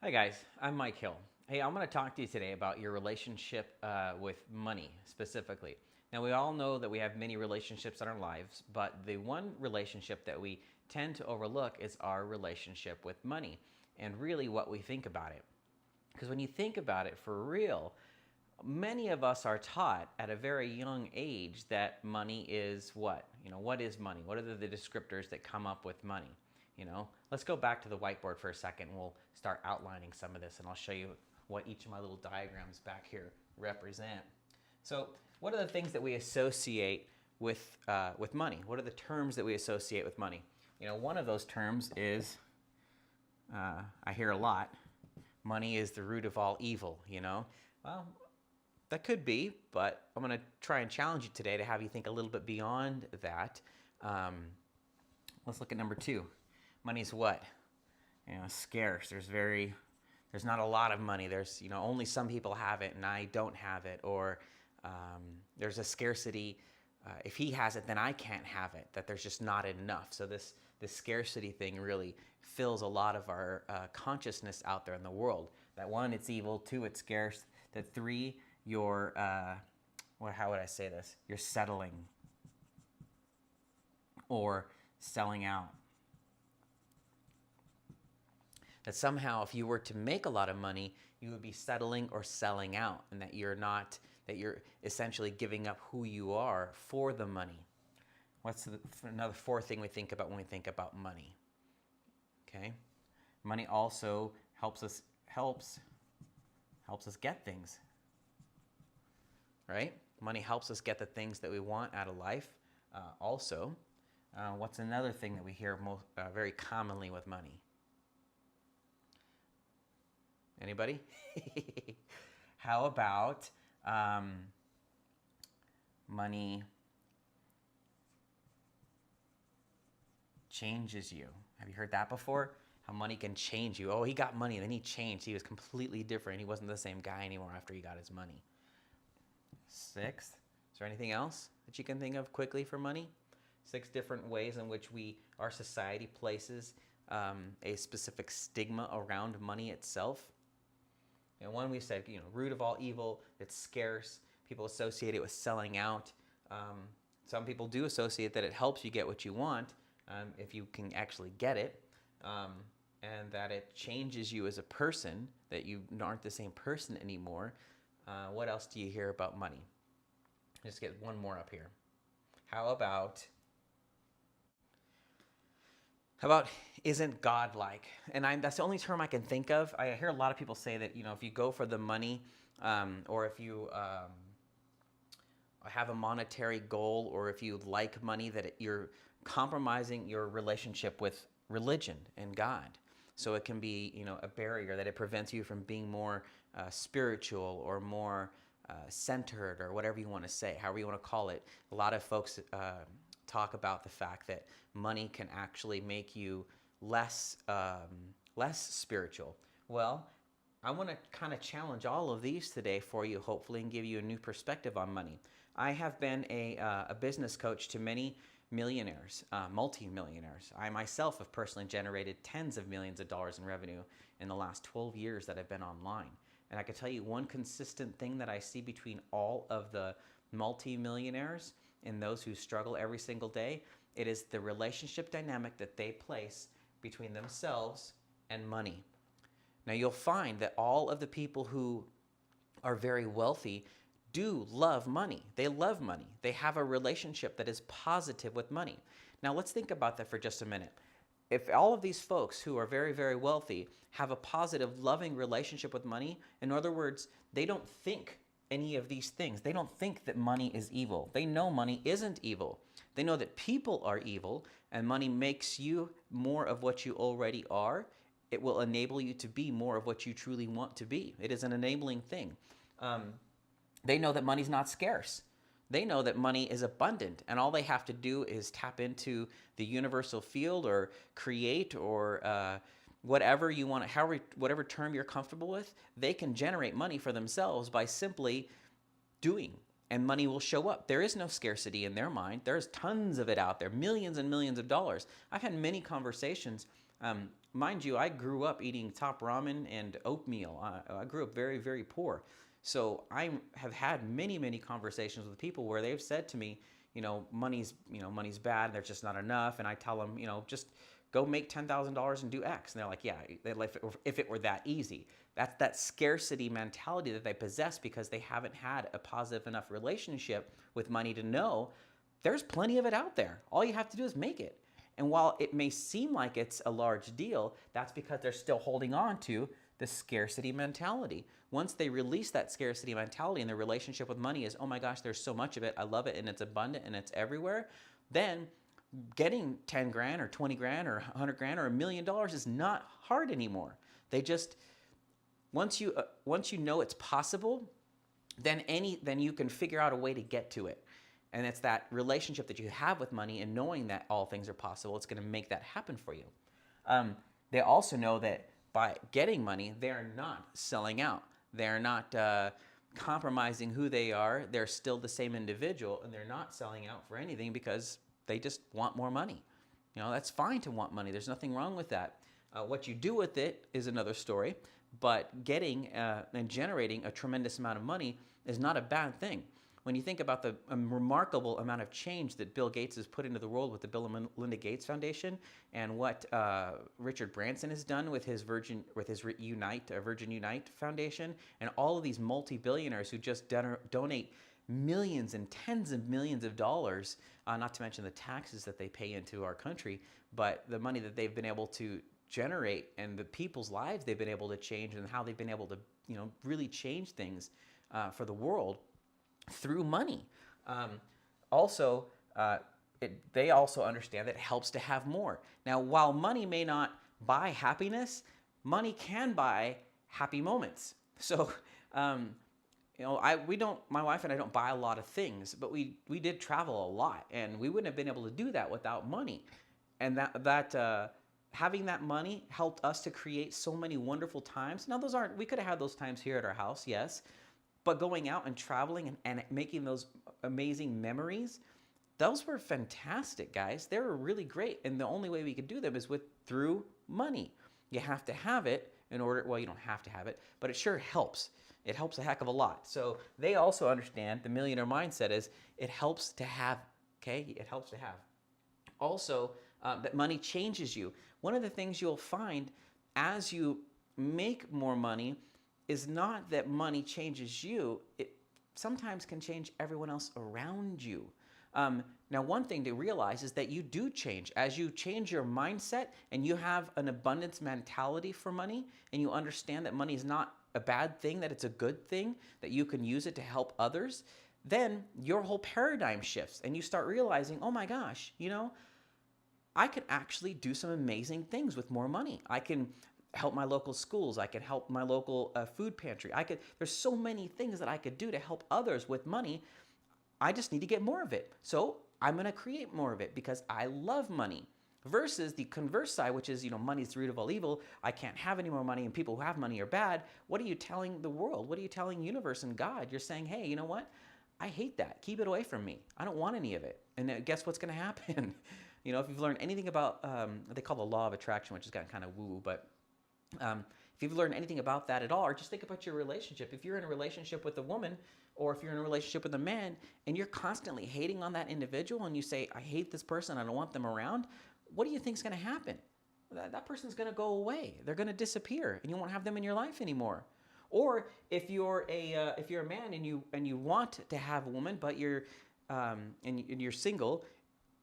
Hi guys, I'm Mike Hill. Hey, I'm going to talk to you today about your relationship with money specifically. Now, we all know that we have many relationships in our lives, but the one relationship that we tend to overlook is our relationship with money and really what we think about it. Because when you think about it for real, many of us are taught at a very young age that money is what? What is money? What are the descriptors that come up with money? Let's go back to the whiteboard for a second. We'll start outlining some of this, and I'll show you what each of my little diagrams back here represent. So, what are the things that we associate with money? What are the terms that we associate with money? One of those terms is I hear a lot. Money is the root of all evil. Well, that could be, but I'm going to try and challenge you today to have you think a little bit beyond that. Let's look at number 2. Money's what? Scarce. There's not a lot of money. There's, only some people have it and I don't have it. Or there's a scarcity. If he has it, then I can't have it. That there's just not enough. So this scarcity thing really fills a lot of our consciousness out there in the world. That 1, it's evil. 2, it's scarce. That 3, you're, how would I say this? You're settling or selling out. That somehow if you were to make a lot of money, you would be settling or selling out, and that you're essentially giving up who you are for the money. What's another 4th thing we think about when we think about money? Okay? Money also helps us get things. Right? Money helps us get the things that we want out of life. Also, what's another thing that we hear very commonly with money? Anybody? How about money changes you? Have you heard that before? How money can change you. Oh, he got money, then he changed. He was completely different. He wasn't the same guy anymore after he got his money. 6th, is there anything else that you can think of quickly for money? 6 different ways in which our society places a specific stigma around money itself. One we said, root of all evil, it's scarce. People associate it with selling out. Some people do associate that it helps you get what you want if you can actually get it, and that it changes you as a person, that you aren't the same person anymore. What else do you hear about money? Just get one more up here. How about isn't God like? And that's the only term I can think of. I hear a lot of people say that, if you go for the money, or if you have a monetary goal, or if you like money, that you're compromising your relationship with religion and God. So it can be, a barrier, that it prevents you from being more spiritual or more centered, or whatever you want to say, however you want to call it. A lot of folks talk about the fact that money can actually make you less spiritual. Well, I want to kind of challenge all of these today for you, hopefully, and give you a new perspective on money. I have been a business coach to many millionaires, multi-millionaires. I myself have personally generated tens of millions of dollars in revenue in the last 12 years that I've been online. And I can tell you one consistent thing that I see between all of the multi-millionaires and those who struggle every single day, it is the relationship dynamic that they place between themselves and money. Now you'll find that all of the people who are very wealthy do love money. They love money. They have a relationship that is positive with money. Now let's think about that for just a minute. If all of these folks who are very, very wealthy have a positive, loving relationship with money, in other words, they don't think any of these things. They don't think that money is evil. They know money isn't evil. They know that people are evil, and money makes you more of what you already are. It will enable you to be more of what you truly want to be. It is an enabling thing. They know that money's not scarce. They know that money is abundant, and all they have to do is tap into the universal field, or create, or whatever you want, whatever term you're comfortable with. They can generate money for themselves by simply doing, and money will show up. There is no scarcity in their mind. There's tons of it out there, millions and millions of dollars. I've had many conversations mind you, I grew up eating top ramen and oatmeal. I grew up very, very poor. So I have had many, many conversations with people where they've said to me, money's bad. And there's just not enough. And I tell them, just go make $10,000 and do X. And they're like, yeah, if it were that easy. That's that scarcity mentality that they possess because they haven't had a positive enough relationship with money to know there's plenty of it out there. All you have to do is make it. And while it may seem like it's a large deal, that's because they're still holding on to the scarcity mentality. Once they release that scarcity mentality and their relationship with money is, oh my gosh, there's so much of it, I love it, and it's abundant and it's everywhere, then getting 10 grand or 20 grand or 100 grand or $1 million is not hard anymore. They just, once you know it's possible, then you can figure out a way to get to it. And it's that relationship that you have with money and knowing that all things are possible, it's going to make that happen for you. They also know that by getting money, they're not selling out. They're not compromising who they are. They're still the same individual, and they're not selling out for anything because they just want more money. That's fine to want money. There's nothing wrong with that. What you do with it is another story, but getting and generating a tremendous amount of money is not a bad thing. When you think about the remarkable amount of change that Bill Gates has put into the world with the Bill and Melinda Gates Foundation, and what Richard Branson has done with his Virgin Unite Foundation, and all of these multi-billionaires who just donate millions and tens of millions of dollars, not to mention the taxes that they pay into our country, but the money that they've been able to generate and the people's lives they've been able to change and how they've been able to really change things for the world through money. They also understand that it helps to have more. Now, while money may not buy happiness, money can buy happy moments. So, my wife and I don't buy a lot of things, but we did travel a lot, and we wouldn't have been able to do that without money. And having that money helped us to create so many wonderful times. Now, we could have had those times here at our house, yes. But going out and traveling and making those amazing memories, those were fantastic, guys. They were really great. And the only way we could do them is through money. You have to have it in order, well, you don't have to have it, but it sure helps. It helps a heck of a lot. So they also understand the millionaire mindset is it helps to have, okay? It helps to have. Also, that money changes you. One of the things you'll find as you make more money is not that money changes you, it sometimes can change everyone else around you. Now, one thing to realize is that you do change. As you change your mindset and you have an abundance mentality for money, and you understand that money is not a bad thing, that it's a good thing, that you can use it to help others, then your whole paradigm shifts and you start realizing, oh my gosh, I can actually do some amazing things with more money. I can help my local schools. I can help my local food pantry. There's so many things that I could do to help others with money. I just need to get more of it. So I'm going to create more of it because I love money. Versus the converse side, which is, money's the root of all evil. I can't have any more money and people who have money are bad. What are you telling the world? What are you telling universe and God? You're saying, hey, you know what? I hate that. Keep it away from me. I don't want any of it. And guess what's going to happen? If you've learned anything about, they call the law of attraction, which has gotten kind of woo, but if you've learned anything about that at all, or just think about your relationship. If you're in a relationship with a woman, or if you're in a relationship with a man, and you're constantly hating on that individual, and you say, I hate this person, I don't want them around, what do you think is going to happen? That person's going to go away. They're going to disappear, and you won't have them in your life anymore. Or if you're a man and you want to have a woman, but you're single,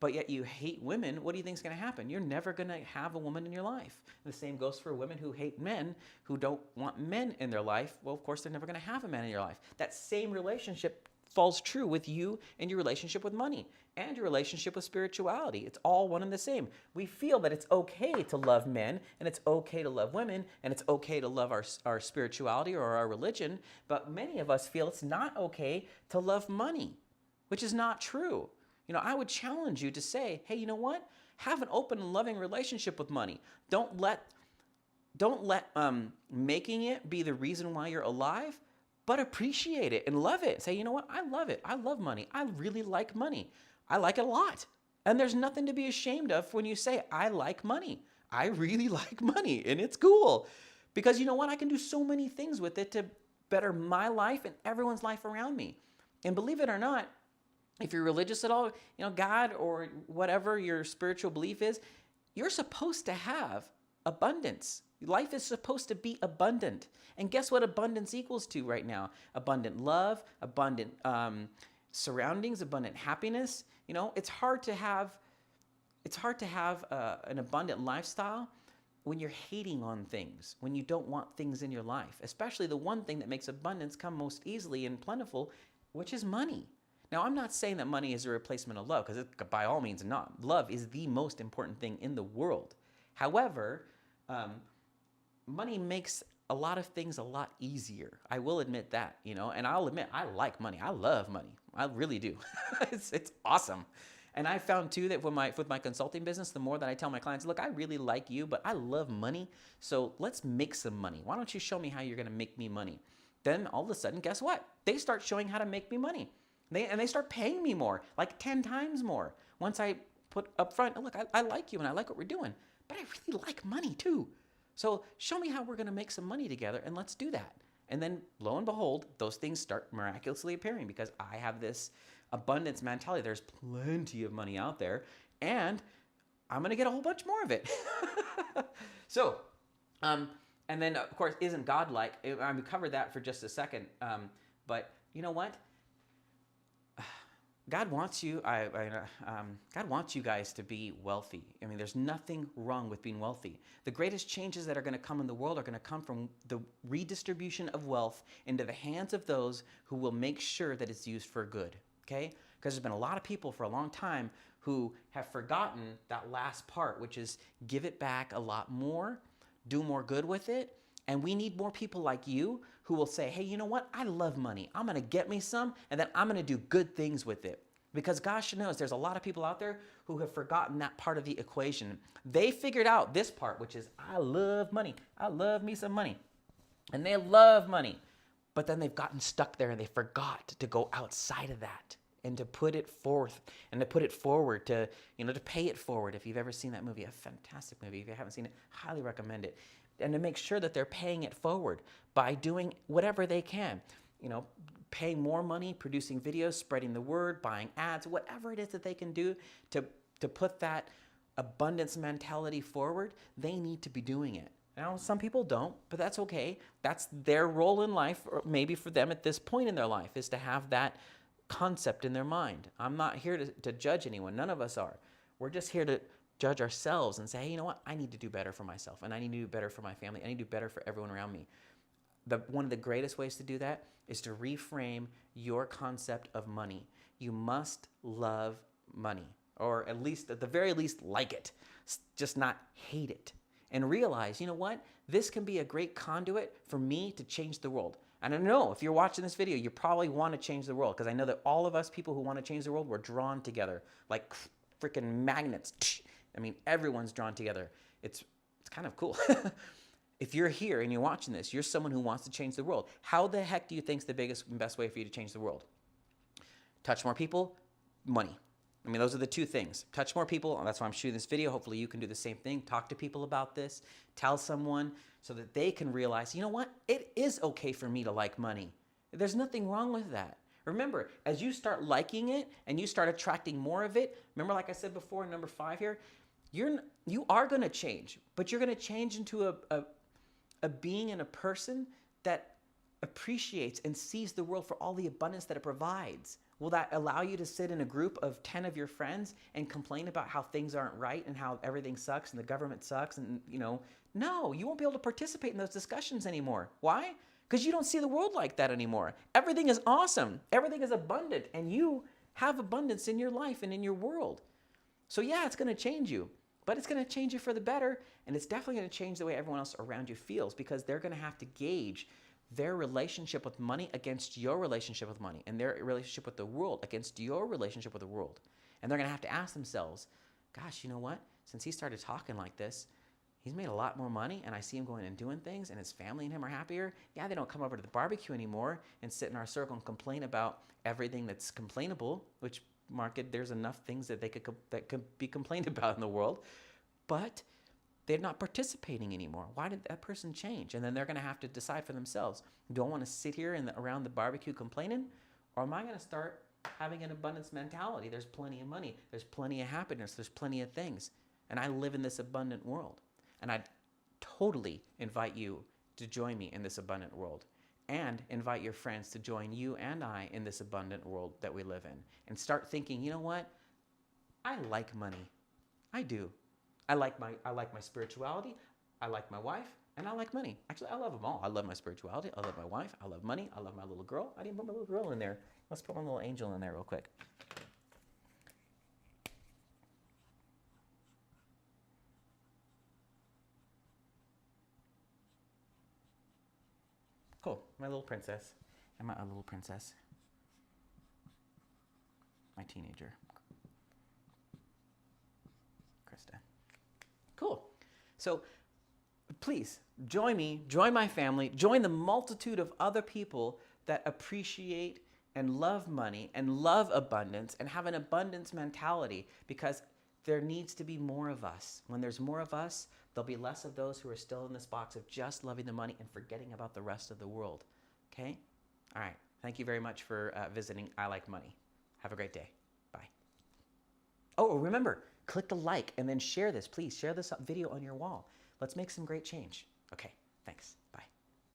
but yet you hate women, what do you think is going to happen? You're never going to have a woman in your life. The same goes for women who hate men, who don't want men in their life. Well, of course, they're never going to have a man in your life. That same relationship falls true with you and your relationship with money and your relationship with spirituality. It's all one and the same. We feel that it's okay to love men and it's okay to love women and it's okay to love our spirituality or our religion, but many of us feel it's not okay to love money, which is not true. I would challenge you to say, hey, you know what? Have an open and loving relationship with money. Don't let making it be the reason why you're alive, but appreciate it and love it. Say, you know what? I love it. I love money. I really like money. I like it a lot. And there's nothing to be ashamed of when you say, I like money. I really like money and it's cool because you know what? I can do so many things with it to better my life and everyone's life around me. And believe it or not, if you're religious at all, God or whatever your spiritual belief is, you're supposed to have abundance. Life is supposed to be abundant. And guess what abundance equals to right now? Abundant love, abundant surroundings, abundant happiness. It's hard to have an abundant lifestyle when you're hating on things, when you don't want things in your life, especially the one thing that makes abundance come most easily and plentiful, which is money. Now, I'm not saying that money is a replacement of love, because by all means not. Love is the most important thing in the world. However, money makes a lot of things a lot easier. I will admit that, and I'll admit I like money. I love money. I really do. It's awesome. And I found too that with my consulting business, the more that I tell my clients, look, I really like you, but I love money. So let's make some money. Why don't you show me how you're going to make me money? Then all of a sudden, guess what? They start showing how to make me money. They start paying me more, like 10 times more. Once I put up front, look, I like you and I like what we're doing, but I really like money too. So show me how we're going to make some money together and let's do that. And then lo and behold, those things start miraculously appearing because I have this abundance mentality. There's plenty of money out there and I'm going to get a whole bunch more of it. So, and then of course, isn't God like? I covered that for just a second. But you know what? God wants you. God wants you guys to be wealthy. I mean, there's nothing wrong with being wealthy. The greatest changes that are going to come in the world are going to come from the redistribution of wealth into the hands of those who will make sure that it's used for good. Okay? Because there's been a lot of people for a long time who have forgotten that last part, which is give it back a lot more, do more good with it. And we need more people like you who will say, hey, you know what? I love money. I'm going to get me some, and then I'm going to do good things with it. Because gosh knows, there's a lot of people out there who have forgotten that part of the equation. They figured out this part, which is, I love money. I love me some money. And they love money. But then they've gotten stuck there and they forgot to go outside of that and to put it forth and to put it forward, to pay it forward. If you've ever seen that movie, a fantastic movie. If you haven't seen it, highly recommend it. And to make sure that they're paying it forward by doing whatever they can, paying more money, producing videos, spreading the word, buying ads, whatever it is that they can do to put that abundance mentality forward, they need to be doing it. Now, some people don't, but that's okay. That's their role in life, or maybe for them at this point in their life, is to have that concept in their mind. I'm not here to judge anyone. None of us are. We're just here to judge ourselves and say, hey, you know what? I need to do better for myself, and I need to do better for my family. I need to do better for everyone around me. One of the greatest ways to do that is to reframe your concept of money. You must love money, or at the very least, like it, just not hate it. And realize, you know what? This can be a great conduit for me to change the world. And I know if you're watching this video, you probably want to change the world, because I know that all of us people who want to change the world, we're drawn together like freaking magnets. I mean, everyone's drawn together. It's kind of cool. If you're here and you're watching this, you're someone who wants to change the world. How the heck do you think is the biggest and best way for you to change the world? Touch more people, money. I mean, those are the two things. Touch more people, and that's why I'm shooting this video. Hopefully you can do the same thing. Talk to people about this. Tell someone so that they can realize, you know what? It is okay for me to like money. There's nothing wrong with that. Remember, as you start liking it and you start attracting more of it, remember like I said before in number 5 here, you are going to change, but you're going to change into a being and a person that appreciates and sees the world for all the abundance that it provides. Will that allow you to sit in a group of 10 of your friends and complain about how things aren't right and how everything sucks and the government sucks? And, no, you won't be able to participate in those discussions anymore. Why? Because you don't see the world like that anymore. Everything is awesome. Everything is abundant. And you have abundance in your life and in your world. So yeah, it's going to change you. But it's going to change you for the better. And it's definitely going to change the way everyone else around you feels, because they're going to have to gauge their relationship with money against your relationship with money, and their relationship with the world against your relationship with the world. And they're going to have to ask themselves, gosh, you know what? Since he started talking like this, he's made a lot more money, and I see him going and doing things, and his family and him are happier. Yeah, they don't come over to the barbecue anymore and sit in our circle and complain about everything that's complainable, which, there's enough things that that could be complained about in the world. But they're not participating anymore. Why did that person change? And then they're going to have to decide for themselves, do I want to sit here around the barbecue complaining, or am I going to start having an abundance mentality? There's plenty of money. There's plenty of happiness. There's plenty of things. And I live in this abundant world. And I totally invite you to join me in this abundant world, and invite your friends to join you and I in this abundant world that we live in, and start thinking, you know what? I like money. I do. I like my spirituality. I like my wife, and I like money. Actually, I love them all. I love my spirituality. I love my wife. I love money. I love my little girl. I didn't put my little girl in there. Let's put my little angel in there real quick. Cool. My little princess. And my little princess. My teenager. Krista. Cool. So please join me, join my family, join the multitude of other people that appreciate and love money and love abundance and have an abundance mentality, because there needs to be more of us. When there's more of us, there'll be less of those who are still in this box of just loving the money and forgetting about the rest of the world. Okay? All right. Thank you very much for visiting I Like Money. Have a great day. Bye. Oh, remember, click the like and then share this. Please share this video on your wall. Let's make some great change. Okay, thanks.